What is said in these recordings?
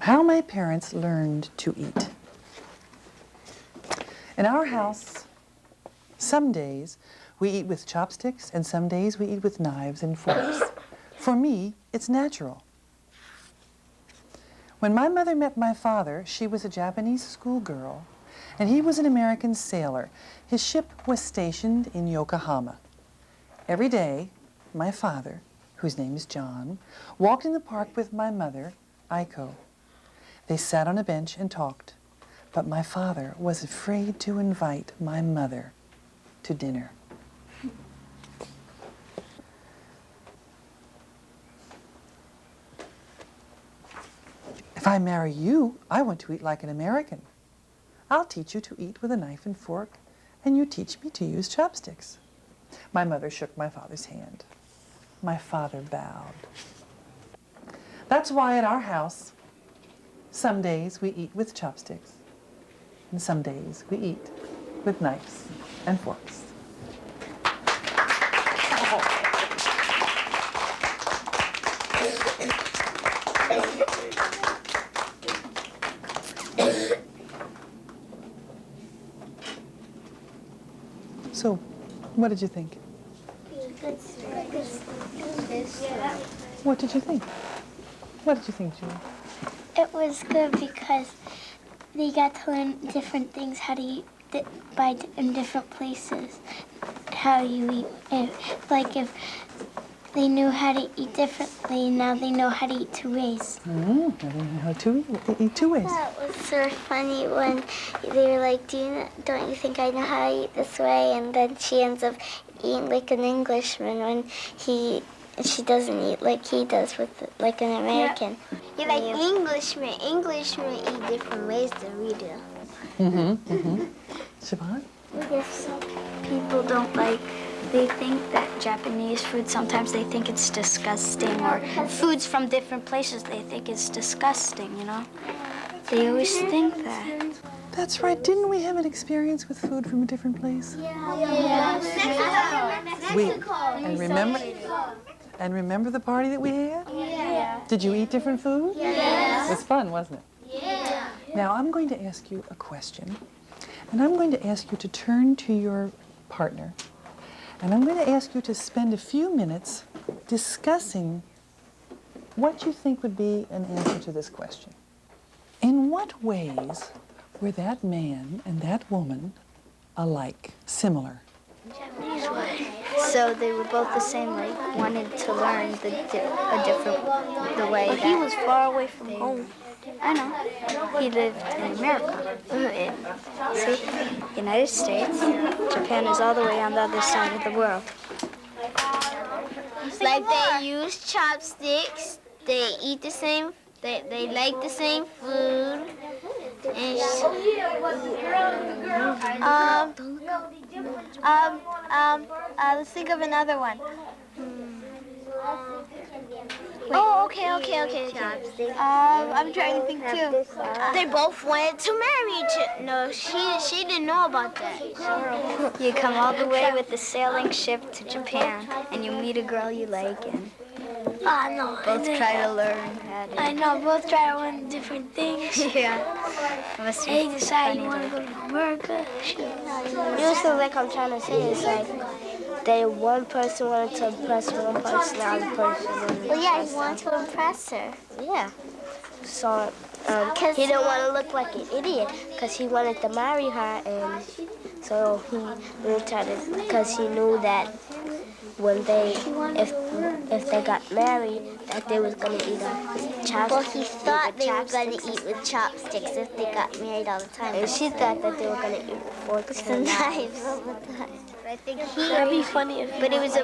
How my parents learned to eat. In our house, some days we eat with chopsticks and some days we eat with knives and forks. For me, it's natural. When my mother met my father, she was a Japanese schoolgirl and he was an American sailor. His ship was stationed in Yokohama. Every day, my father, whose name is John, walked in the park with my mother, Aiko. They sat on a bench and talked, but my father was afraid to invite my mother to dinner. If I marry you, I want to eat like an American. I'll teach you to eat with a knife and fork, and you teach me to use chopsticks. My mother shook my father's hand. My father bowed. That's why at our house, some days we eat with chopsticks, and some days we eat with knives and forks. So, what did you think? What did you think? What did you think, Julie? It was good because they got to learn different things, how to eat in different places, how you eat. If they knew how to eat differently, now they know how to eat two ways. Now they know how to eat two ways. That was so funny when they were like, don't you think I know how to eat this way? And then she ends up eating like an Englishman when she doesn't eat like he does with like an American. Yeah. You're like Englishmen eat different ways than we do. Siobhan? If some people don't they think that Japanese food, sometimes they think it's disgusting, or foods from different places, they think it's disgusting, you know? They always think that. That's right. Didn't we have an experience with food from a different place? Yeah. Mexico. And remember the party that we had? Yeah. Did you eat different food? Yes. It was fun, wasn't it? Yeah. Now I'm going to ask you a question, and I'm going to ask you to turn to your partner, and I'm going to ask you to spend a few minutes discussing what you think would be an answer to this question. In what ways were that man and that woman alike, similar? Japanese way. So they were both the same, wanted to learn the way. But he was far away from home. I know. He lived in America. See, United States. Japan is all the way on the other side of the world. Like they use chopsticks, they eat the same, they like the same food. And let's think of another one. Oh, okay. I'm trying to think too. They both wanted to marry each other. No, she didn't know about that. You come all the way with the sailing ship to Japan, and you meet a girl you like, and No. both try to learn how to. I know, both try to learn different things. Yeah. Must be They decide funny you want to to- go to America. Usually, like I'm trying to say, is like that one person wanted to impress one person, the other person wanted Well, yeah, you want to impress her. Yeah. So he didn't want to look like an idiot because he wanted to marry her, and so he really tried to, because he knew that when if they got married, that they was gonna eat a chopstick. Well, he thought they were going to eat with chopsticks if they got married all the time. And she thought that they were gonna eat with forks The and knives all the time. I think That'd be funny if. But it was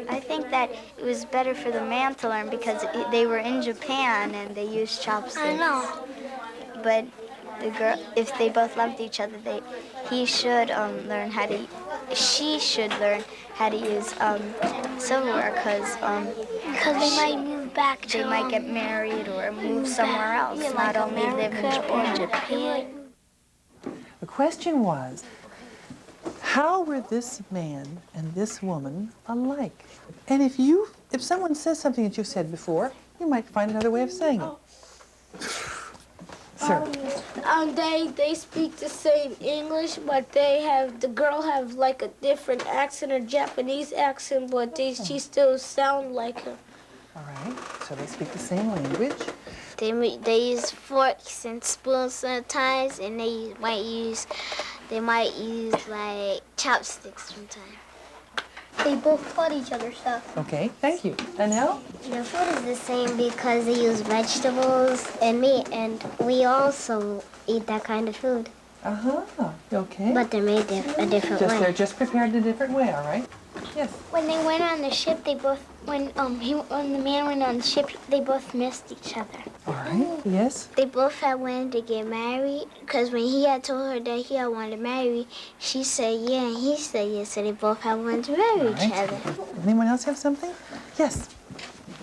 I think that it was better for the man to learn because they were in Japan and they used chopsticks. I know. But the girl, if they both loved each other, he should learn how to. She should learn how to use silverware because they might move back to they might get married or move somewhere else, not only live in Japan. The question was, how were this man and this woman alike? And if someone says something that you've said before, you might find another way of saying it. Sir. They speak the same English, but the girl have like a different accent, a Japanese accent, but she still sound like her. All right, so they speak the same language. They use forks and spoons sometimes, and they might use like chopsticks sometimes. They both taught each other stuff. Okay, thank you. Danielle? The food is the same because they use vegetables and meat, and we also eat that kind of food. Uh-huh, okay. But they're made a different way. They're just prepared in a different way, all right? Yes. When they went on the ship, when the man went on the ship, they both missed each other. All right, yes. They both had wanted to get married, because when he had told her that he had wanted to marry, she said yeah, and he said yes, so they both had wanted to marry each other. Anyone else have something? Yes.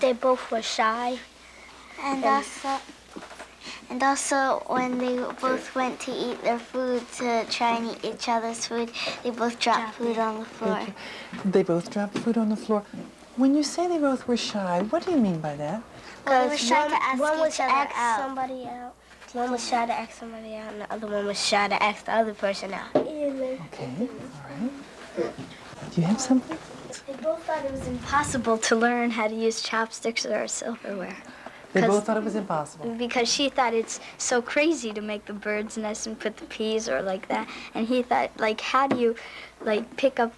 They both were shy. And also, when they both went to eat their food, to try and eat each other's food, they both dropped food on the floor. They both dropped food on the floor. When you say they both were shy, what do you mean by that? They were shy to ask One was each other out. somebody out. One was shy to ask somebody out, and the other one was shy to ask the other person out. Okay, all right. Do you have something? They both thought it was impossible to learn how to use chopsticks or silverware. They both thought it was impossible. Because she thought it's so crazy to make the bird's nest and put the peas or like that. And he thought, like, how do you, like, pick up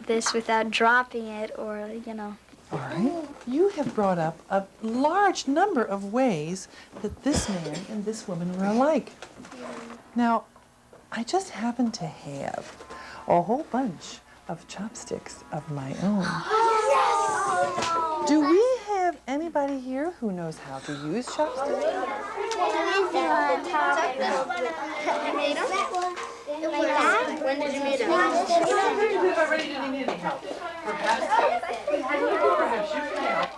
this without dropping it or, you know. All right. You have brought up a large number of ways that this man and this woman were alike. Now, I just happen to have a whole bunch of chopsticks of my own. Do we have anybody here who knows how to use chopsticks? When did you meet him? Perhaps you can help.